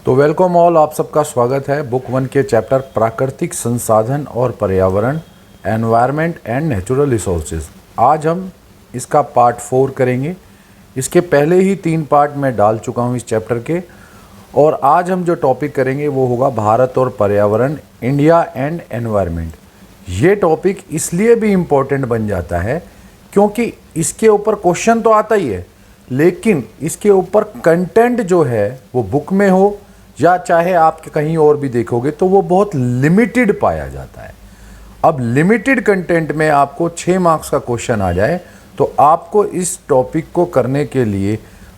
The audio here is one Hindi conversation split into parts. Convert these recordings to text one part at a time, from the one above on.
तो वेलकम ऑल, आप सबका स्वागत है बुक 1 के चैप्टर प्राकृतिक संसाधन और पर्यावरण, एनवायरनमेंट एंड नेचुरल रिसोर्सेज। आज हम इसका पार्ट 4 करेंगे। इसके पहले ही 3 पार्ट मैं डाल चुका हूँ इस चैप्टर के, और आज हम जो टॉपिक करेंगे वो होगा भारत और पर्यावरण, इंडिया एंड एनवायरनमेंट। ये टॉपिक इसलिए भी इम्पोर्टेंट बन जाता है क्योंकि इसके ऊपर क्वेश्चन तो आता ही है, लेकिन इसके ऊपर कंटेंट जो है वो बुक में हो या चाहे आप कहीं और भी देखोगे तो वो बहुत लिमिटेड पाया जाता है। अब लिमिटेड कंटेंट में आपको 6 मार्क्स का क्वेश्चन आ जाए तो आपको इस टॉपिक को करने के लिए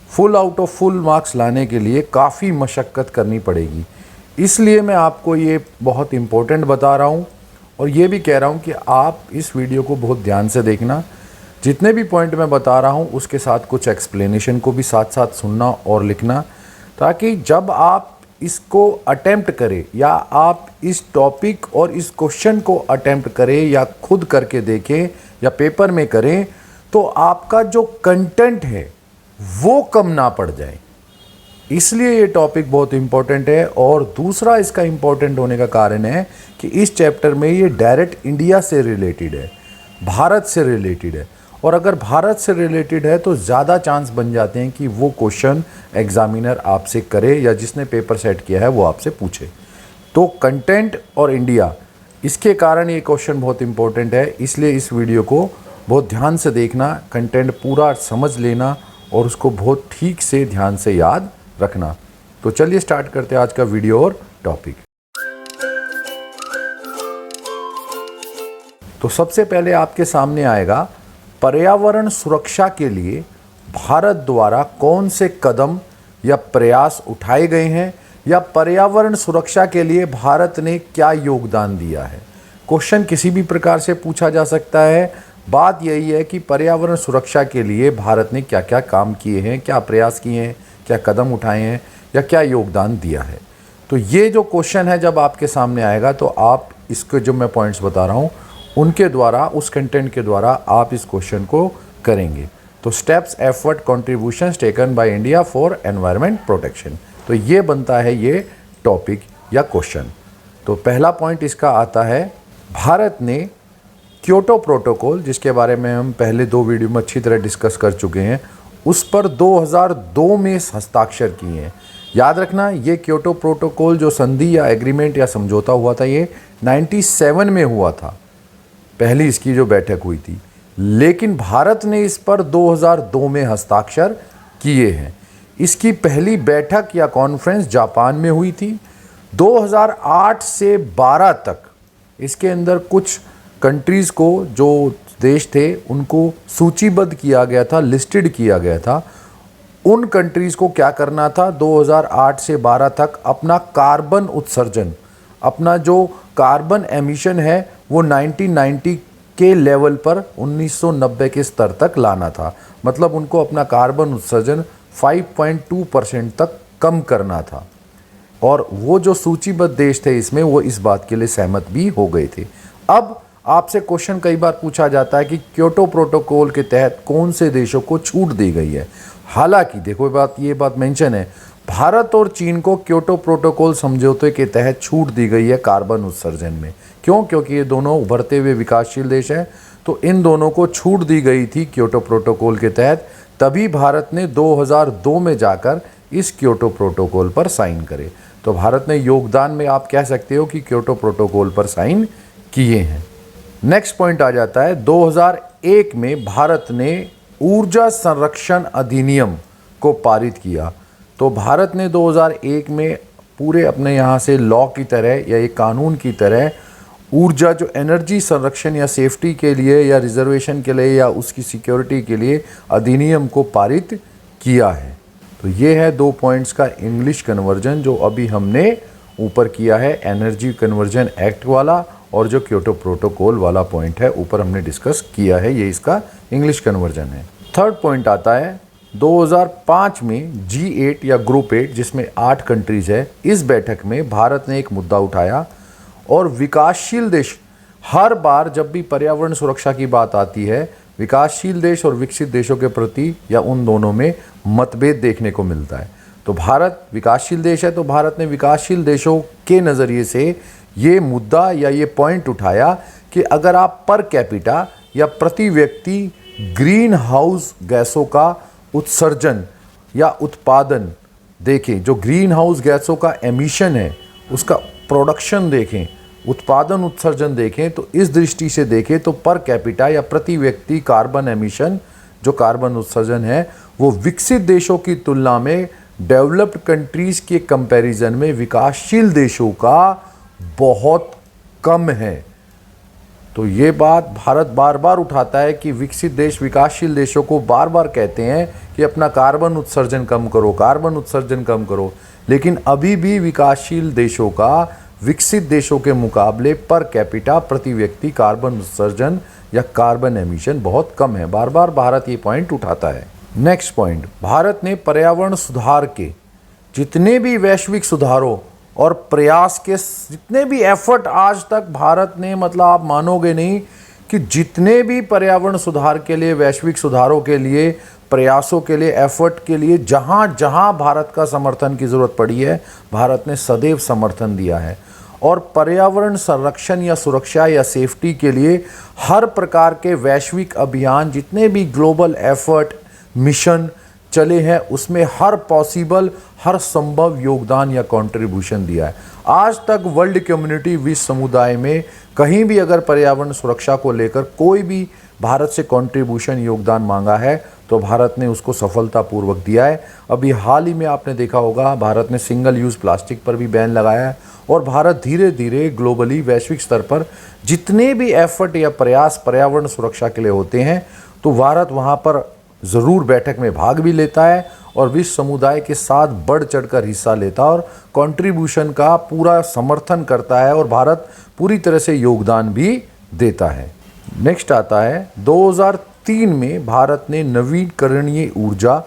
full out of full marks लाने के लिए काफ़ी मशक्क़त करनी पड़ेगी। इसलिए मैं आपको ये बहुत इम्पोर्टेंट बता रहा हूँ और ये भी कह रहा हूँ कि आप इस वीडियो को बहुत ध्यान से देखना। जितने भी पॉइंट मैं बता रहा हूँ उसके साथ कुछ एक्सप्लेनेशन को भी साथ साथ सुनना और लिखना, ताकि जब आप इसको अटेम्प्ट करें या आप इस टॉपिक और इस क्वेश्चन को अटेम्प्ट करें या खुद करके देखें या पेपर में करें तो आपका जो कंटेंट है वो कम ना पड़ जाए। इसलिए ये टॉपिक बहुत इम्पोर्टेंट है। और दूसरा इसका इम्पोर्टेंट होने का कारण है कि इस चैप्टर में ये डायरेक्ट इंडिया से रिलेटेड है, भारत से रिलेटेड है, और अगर भारत से रिलेटेड है तो ज़्यादा चांस बन जाते हैं कि वो क्वेश्चन एग्जामिनर आपसे करे या जिसने पेपर सेट किया है वो आपसे पूछे। तो कंटेंट और इंडिया, इसके कारण ये क्वेश्चन बहुत इंपॉर्टेंट है। इसलिए इस वीडियो को बहुत ध्यान से देखना, कंटेंट पूरा समझ लेना और उसको बहुत ठीक से ध्यान से याद रखना। तो चलिए स्टार्ट करते हैं आज का वीडियो और टॉपिक। तो सबसे पहले आपके सामने आएगा पर्यावरण सुरक्षा के लिए भारत द्वारा कौन से कदम या प्रयास उठाए गए हैं या पर्यावरण सुरक्षा के लिए भारत ने क्या योगदान दिया है। क्वेश्चन किसी भी प्रकार से पूछा जा सकता है। बात यही है कि पर्यावरण सुरक्षा के लिए भारत ने क्या क्या काम किए हैं, क्या प्रयास किए हैं, क्या कदम उठाए हैं या क्या योगदान दिया है। तो ये जो क्वेश्चन है जब आपके सामने आएगा तो आप इसके जो मैं पॉइंट्स बता रहा हूँ उनके द्वारा, उस कंटेंट के द्वारा आप इस क्वेश्चन को करेंगे। तो steps, effort, contributions taken by India for environment protection, तो ये बनता है ये टॉपिक या क्वेश्चन। तो पहला पॉइंट इसका आता है, भारत ने क्योटो प्रोटोकॉल, जिसके बारे में हम पहले 2 वीडियो में अच्छी तरह डिस्कस कर चुके हैं, उस पर 2002 में हस्ताक्षर किए हैं। याद रखना, ये क्योटो प्रोटोकॉल जो संधि या एग्रीमेंट या समझौता हुआ था ये 97 में हुआ था, पहली इसकी जो बैठक हुई थी, लेकिन भारत ने इस पर 2002 में हस्ताक्षर किए हैं। इसकी पहली बैठक या कॉन्फ्रेंस जापान में हुई थी। 2008 से 12 तक इसके अंदर कुछ कंट्रीज़ को, जो देश थे उनको सूचीबद्ध किया गया था, लिस्टेड किया गया था। उन कंट्रीज़ को क्या करना था, 2008 से 12 तक अपना कार्बन उत्सर्जन, अपना जो कार्बन एमिशन है वो 1990 के लेवल पर 1990 के स्तर तक लाना था। मतलब उनको अपना कार्बन उत्सर्जन 5.2% तक कम करना था। और वो जो सूचीबद्ध देश थे इसमें वो इस बात के लिए सहमत भी हो गए थे। अब आपसे क्वेश्चन कई बार पूछा जाता है कि क्योटो प्रोटोकॉल के तहत कौन से देशों को छूट दी गई है। हालांकि देखो ये बात मेंशन है, भारत और चीन को क्योटो प्रोटोकॉल समझौते के तहत छूट दी गई है कार्बन उत्सर्जन में। क्यों? क्योंकि ये दोनों उभरते हुए विकासशील देश हैं, तो इन दोनों को छूट दी गई थी क्योटो प्रोटोकॉल के तहत। तभी भारत ने 2002 में जाकर इस क्योटो प्रोटोकॉल पर साइन करे। तो भारत ने योगदान में आप कह सकते हो कि क्योटो प्रोटोकॉल पर साइन किए हैं। नेक्स्ट पॉइंट आ जाता है, 2001 में भारत ने ऊर्जा संरक्षण अधिनियम को पारित किया। तो भारत ने 2001 में पूरे अपने यहाँ से लॉ की तरह या एक कानून की तरह ऊर्जा, जो एनर्जी संरक्षण या सेफ्टी के लिए या रिजर्वेशन के लिए या उसकी सिक्योरिटी के लिए अधिनियम को पारित किया है। तो ये है 2 पॉइंट्स का इंग्लिश कन्वर्जन जो अभी हमने ऊपर किया है, एनर्जी कन्वर्जन एक्ट वाला, और जो क्योटो प्रोटोकॉल वाला पॉइंट है ऊपर हमने डिस्कस किया है, ये इसका इंग्लिश कन्वर्जन है। थर्ड पॉइंट आता है 2005 में G8 या ग्रुप 8, जिसमें 8 कंट्रीज़ है, इस बैठक में भारत ने एक मुद्दा उठाया। और विकासशील देश, हर बार जब भी पर्यावरण सुरक्षा की बात आती है, विकासशील देश और विकसित देशों के प्रति या उन दोनों में मतभेद देखने को मिलता है। तो भारत विकासशील देश है, तो भारत ने विकासशील देशों के नज़रिए से ये मुद्दा या ये पॉइंट उठाया कि अगर आप पर कैपिटा या प्रति व्यक्ति ग्रीन हाउस गैसों का उत्सर्जन या उत्पादन देखें, जो ग्रीन हाउस गैसों का एमिशन है उसका प्रोडक्शन देखें, उत्पादन उत्सर्जन देखें, तो इस दृष्टि से देखें तो पर कैपिटा या प्रति व्यक्ति कार्बन एमिशन, जो कार्बन उत्सर्जन है, वो विकसित देशों की तुलना में डेवलप्ड कंट्रीज़ के कंपैरिजन में विकासशील देशों का बहुत कम है। तो ये बात भारत बार बार उठाता है कि विकसित देश विकासशील देशों को बार बार कहते हैं कि अपना कार्बन उत्सर्जन कम करो, कार्बन उत्सर्जन कम करो, लेकिन अभी भी विकासशील देशों का विकसित देशों के मुकाबले पर कैपिटा प्रति व्यक्ति कार्बन उत्सर्जन या कार्बन एमिशन बहुत कम है। बार बार भारत ये पॉइंट उठाता है। नेक्स्ट पॉइंट, भारत ने पर्यावरण सुधार के जितने भी वैश्विक सुधारों और प्रयास के जितने भी एफर्ट आज तक भारत ने, मतलब आप मानोगे नहीं कि जितने भी पर्यावरण सुधार के लिए, वैश्विक सुधारों के लिए, प्रयासों के लिए, एफर्ट के लिए जहाँ जहाँ भारत का समर्थन की ज़रूरत पड़ी है, भारत ने सदैव समर्थन दिया है। और पर्यावरण संरक्षण या सुरक्षा या सेफ्टी के लिए हर प्रकार के वैश्विक अभियान, जितने भी ग्लोबल एफर्ट मिशन चले हैं, उसमें हर पॉसिबल, हर संभव योगदान या कंट्रीब्यूशन दिया है। आज तक वर्ल्ड कम्युनिटी, विश्व समुदाय में कहीं भी अगर पर्यावरण सुरक्षा को लेकर कोई भी भारत से कंट्रीब्यूशन, योगदान मांगा है तो भारत ने उसको सफलतापूर्वक दिया है। अभी हाल ही में आपने देखा होगा भारत ने सिंगल यूज़ प्लास्टिक पर भी बैन लगाया है और भारत धीरे धीरे ग्लोबली, वैश्विक स्तर पर जितने भी एफर्ट या प्रयास पर्यावरण सुरक्षा के लिए होते हैं तो भारत वहाँ पर ज़रूर बैठक में भाग भी लेता है और विश्व समुदाय के साथ बढ़ चढ़कर हिस्सा लेता है और कंट्रीब्यूशन का पूरा समर्थन करता है और भारत पूरी तरह से योगदान भी देता है। नेक्स्ट आता है 2003 में भारत ने नवीकरणीय ऊर्जा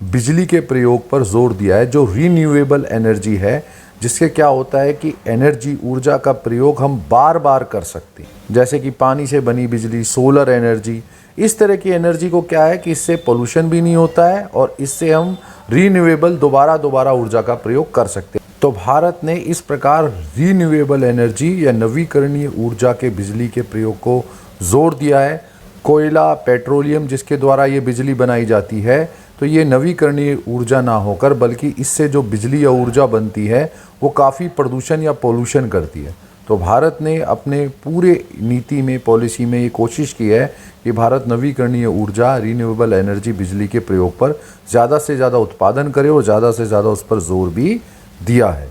बिजली के प्रयोग पर जोर दिया है, जो रीन्यूएबल एनर्जी है, जिससे क्या होता है कि एनर्जी, ऊर्जा का प्रयोग हम बार बार कर सकते हैं, जैसे कि पानी से बनी बिजली, सोलर एनर्जी, इस तरह की एनर्जी को क्या है कि इससे पोल्यूशन भी नहीं होता है और इससे हम रीन्यूएबल दोबारा ऊर्जा का प्रयोग कर सकते हैं। तो भारत ने इस प्रकार रीन्यूएबल एनर्जी या नवीकरणीय ऊर्जा के बिजली के प्रयोग को जोर दिया है। कोयला, पेट्रोलियम जिसके द्वारा ये बिजली बनाई जाती है, तो ये नवीकरणीय ऊर्जा ना होकर बल्कि इससे जो बिजली या ऊर्जा बनती है वो काफ़ी प्रदूषण या पोल्यूशन करती है। तो भारत ने अपने पूरे नीति में, पॉलिसी में ये कोशिश की है कि भारत नवीकरणीय ऊर्जा, रीन्यूएबल एनर्जी बिजली के प्रयोग पर ज़्यादा से ज़्यादा उत्पादन करे और ज़्यादा से ज़्यादा उस पर जोर भी दिया है।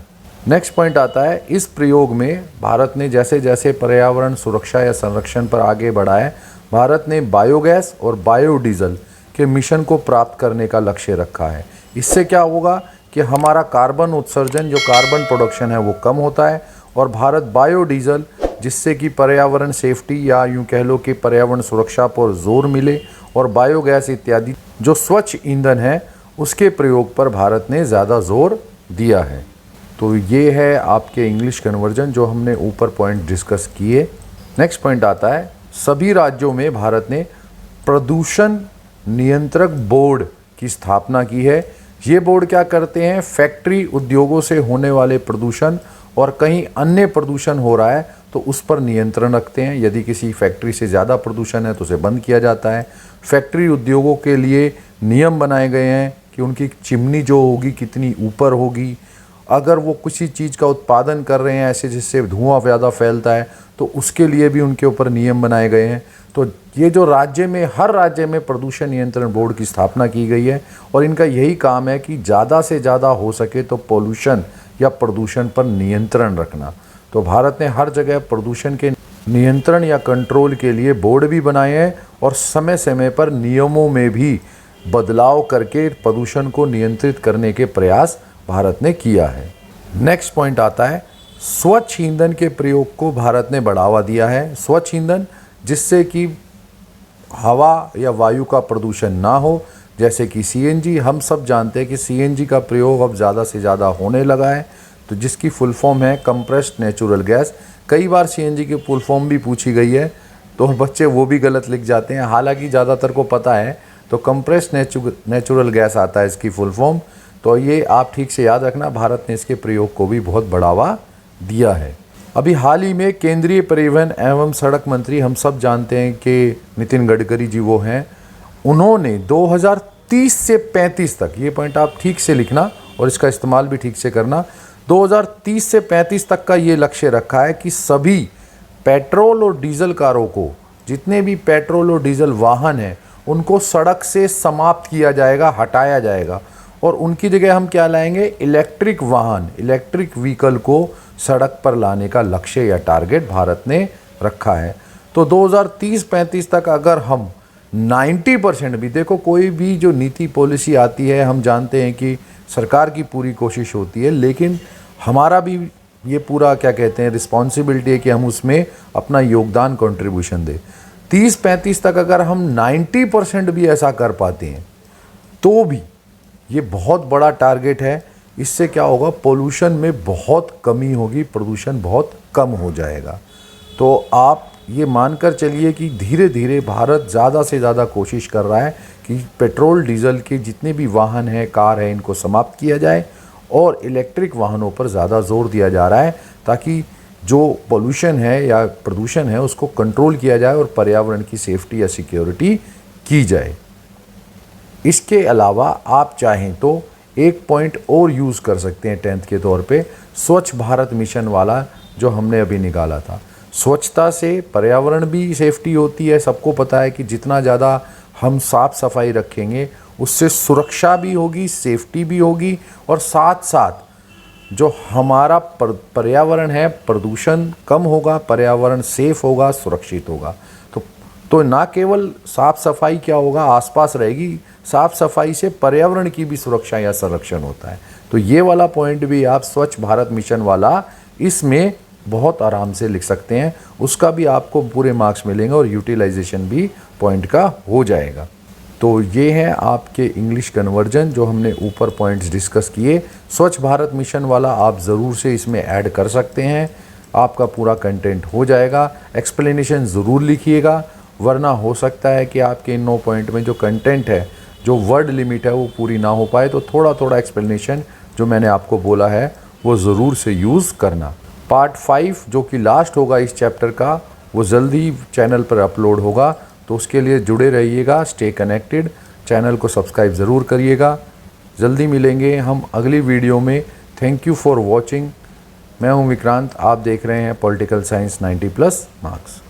नेक्स्ट पॉइंट आता है, इस प्रयोग में भारत ने जैसे जैसे पर्यावरण सुरक्षा या संरक्षण पर आगे बढ़ा है, भारत ने बायोगैस और बायोडीजल के मिशन को प्राप्त करने का लक्ष्य रखा है। इससे क्या होगा कि हमारा कार्बन उत्सर्जन, जो कार्बन प्रोडक्शन है, वो कम होता है और भारत बायोडीजल, जिससे कि पर्यावरण सेफ्टी या यूँ कह लो कि पर्यावरण सुरक्षा पर जोर मिले, और बायोगैस इत्यादि जो स्वच्छ ईंधन है उसके प्रयोग पर भारत ने ज़्यादा जोर दिया है। तो ये है आपके इंग्लिश कन्वर्जन जो हमने ऊपर पॉइंट डिस्कस किए। नेक्स्ट पॉइंट आता है, सभी राज्यों में भारत ने प्रदूषण नियंत्रक बोर्ड की स्थापना की है। ये बोर्ड क्या करते हैं, फैक्ट्री उद्योगों से होने वाले प्रदूषण और कहीं अन्य प्रदूषण हो रहा है तो उस पर नियंत्रण रखते हैं। यदि किसी फैक्ट्री से ज़्यादा प्रदूषण है तो उसे बंद किया जाता है। फैक्ट्री उद्योगों के लिए नियम बनाए गए हैं कि उनकी चिमनी जो होगी कितनी ऊपर होगी। अगर वो किसी चीज़ का उत्पादन कर रहे हैं ऐसे जिससे धुआं ज़्यादा फैलता है तो उसके लिए भी उनके ऊपर नियम बनाए गए हैं। तो ये जो राज्य में, हर राज्य में प्रदूषण नियंत्रण बोर्ड की स्थापना की गई है और इनका यही काम है कि ज़्यादा से ज़्यादा हो सके तो पोल्यूशन या प्रदूषण पर नियंत्रण रखना। तो भारत ने हर जगह प्रदूषण के नियंत्रण या कंट्रोल के लिए बोर्ड भी बनाए हैं और समय समय पर नियमों में भी बदलाव करके प्रदूषण को नियंत्रित करने के प्रयास भारत ने किया है। नेक्स्ट पॉइंट आता है, स्वच्छ ईंधन के प्रयोग को भारत ने बढ़ावा दिया है। स्वच्छ ईंधन जिससे कि हवा या वायु का प्रदूषण ना हो, जैसे कि सीएनजी। हम सब जानते हैं कि सीएनजी का प्रयोग अब ज़्यादा से ज़्यादा होने लगा है, तो जिसकी फुल फॉर्म है कंप्रेस्ड नेचुरल गैस। कई बार सीएनजी की फुल फॉर्म भी पूछी गई है तो बच्चे वो भी गलत लिख जाते हैं, हालांकि ज़्यादातर को पता है। तो कंप्रेस्ड नेचुरल गैस आता है इसकी फुल फॉर्म। तो ये आप ठीक से याद रखना, भारत ने इसके प्रयोग को भी बहुत बढ़ावा दिया है। अभी हाल ही में केंद्रीय परिवहन एवं सड़क मंत्री, हम सब जानते हैं कि नितिन गडकरी जी वो हैं, उन्होंने 2030 से 35 तक, ये पॉइंट आप ठीक से लिखना और इसका इस्तेमाल भी ठीक से करना, 2030 से 35 तक का ये लक्ष्य रखा है कि सभी पेट्रोल और डीजल कारों को, जितने भी पेट्रोल और डीजल वाहन हैं, उनको सड़क से समाप्त किया जाएगा, हटाया जाएगा और उनकी जगह हम क्या लाएंगे, इलेक्ट्रिक वाहन, इलेक्ट्रिक व्हीकल को सड़क पर लाने का लक्ष्य या टारगेट भारत ने रखा है। तो 2030-35 तक अगर हम 90% भी, देखो कोई भी जो नीति पॉलिसी आती है, हम जानते हैं कि सरकार की पूरी कोशिश होती है, लेकिन हमारा भी ये पूरा क्या कहते हैं रिस्पॉन्सिबिलिटी है कि हम उसमें अपना योगदान कंट्रीब्यूशन दें। 30-35 तक अगर हम 90% भी ऐसा कर पाते हैं तो भी ये बहुत बड़ा टारगेट है। इससे क्या होगा, पोल्यूशन में बहुत कमी होगी, प्रदूषण बहुत कम हो जाएगा। तो आप ये मानकर चलिए कि धीरे धीरे भारत ज़्यादा से ज़्यादा कोशिश कर रहा है कि पेट्रोल डीजल के जितने भी वाहन हैं, कार हैं, इनको समाप्त किया जाए और इलेक्ट्रिक वाहनों पर ज़्यादा जोर दिया जा रहा है, ताकि जो पोल्यूशन है या प्रदूषण है उसको कंट्रोल किया जाए और पर्यावरण की सेफ्टी या सिक्योरिटी की जाए। इसके अलावा आप चाहें तो एक पॉइंट और यूज़ कर सकते हैं 10th के तौर पे, स्वच्छ भारत मिशन वाला जो हमने अभी निकाला था। स्वच्छता से पर्यावरण भी सेफ्टी होती है, सबको पता है कि जितना ज़्यादा हम साफ़ सफाई रखेंगे उससे सुरक्षा भी होगी, सेफ्टी भी होगी और साथ साथ जो हमारा पर्यावरण है, प्रदूषण कम होगा, पर्यावरण सेफ होगा, सुरक्षित होगा। तो ना केवल साफ़ सफाई क्या होगा, आसपास रहेगी, साफ़ सफाई से पर्यावरण की भी सुरक्षा या संरक्षण होता है। तो ये वाला पॉइंट भी आप स्वच्छ भारत मिशन वाला इसमें बहुत आराम से लिख सकते हैं, उसका भी आपको पूरे मार्क्स मिलेंगे और यूटिलाइजेशन भी पॉइंट का हो जाएगा। तो ये है आपके इंग्लिश कन्वर्जन जो हमने ऊपर पॉइंट्स डिस्कस किए। स्वच्छ भारत मिशन वाला आप ज़रूर से इसमें ऐड कर सकते हैं, आपका पूरा कंटेंट हो जाएगा। एक्सप्लेनेशन ज़रूर लिखिएगा, वरना हो सकता है कि आपके इन 9 पॉइंट में जो कंटेंट है, जो वर्ड लिमिट है वो पूरी ना हो पाए। तो थोड़ा थोड़ा एक्सप्लेनेशन जो मैंने आपको बोला है वो ज़रूर से यूज़ करना। पार्ट 5 जो कि लास्ट होगा इस चैप्टर का, वो जल्दी चैनल पर अपलोड होगा, तो उसके लिए जुड़े रहिएगा, स्टे कनेक्टेड, चैनल को सब्सक्राइब ज़रूर करिएगा। जल्दी मिलेंगे हम अगली वीडियो में। Thank you for watching. मैं हूं विक्रांत, आप देख रहे हैं पॉलिटिकल साइंस 90+ मार्क्स।